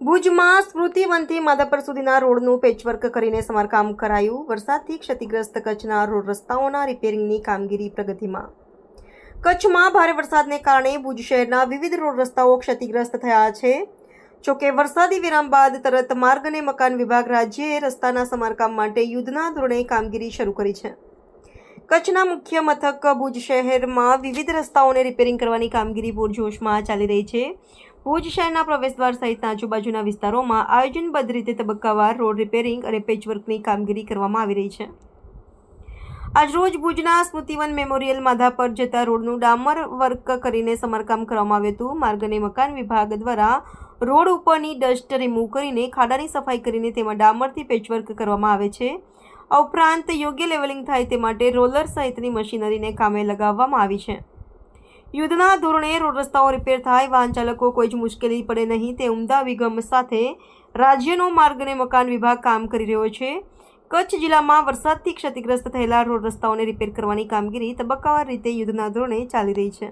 ભુજમાં સ્મૃતિવનથી માધાપર સુધીના રોડનું પેચવર્ક કરીને સમારકામ કરાયું. વરસાદથી ક્ષતિગ્રસ્ત કચ્છના રોડ રસ્તાઓના રિપેરિંગની કામગીરી પ્રગતિમાં. કચ્છમાં ભારે વરસાદને કારણે ભુજ શહેરના વિવિધ રોડ રસ્તાઓ ક્ષતિગ્રસ્ત થયા છે. જોકે વરસાદી વિરામ બાદ તરત માર્ગ અને મકાન વિભાગ રાજ્યએ રસ્તાના સમારકામ માટે યુદ્ધના ધોરણે કામગીરી શરૂ કરી છે. કચ્છના મુખ્ય મથક ભુજ શહેરમાં વિવિધ રસ્તાઓને રિપેરિંગ કરવાની કામગીરી પૂરજોશમાં ચાલી રહી છે. ભુજ શહેરના પ્રવેશદ્વાર સહિતના આજુબાજુના વિસ્તારોમાં આયોજનબદ્ધ રીતે તબક્કાવાર રોડ રિપેરિંગ અને પેચવર્કની કામગીરી કરવામાં આવી રહી છે. આજરોજ ભુજના સ્મૃતિવન મેમોરિયલ માધાપર જતા રોડનું ડામર વર્ક કરીને સમારકામ કરવામાં આવ્યું હતું. માર્ગ અને મકાન વિભાગ દ્વારા રોડ ઉપરની ડસ્ટ રિમૂવ કરીને ખાડાની સફાઈ કરીને તેમાં ડામરથી પેચવર્ક કરવામાં આવે છે. આ ઉપરાંત યોગ્ય લેવલિંગ થાય તે માટે રોલર સહિતની મશીનરીને કામે લગાવવામાં આવી છે. યુદ્ધના ધોરણે રોડ રસ્તાઓ રિપેર થાય, વાહન ચાલકો કોઈ જ મુશ્કેલી પડે નહીં તે ઉમદા અભિગમ સાથે રાજ્યનો માર્ગ અને મકાન વિભાગ કામ કરી રહ્યો છે. કચ્છ જિલ્લામાં વરસાદથી ક્ષતિગ્રસ્ત થયેલા રોડ રસ્તાઓને રિપેર કરવાની કામગીરી તબક્કાવાર રીતે યુદ્ધના ધોરણે ચાલી રહી છે.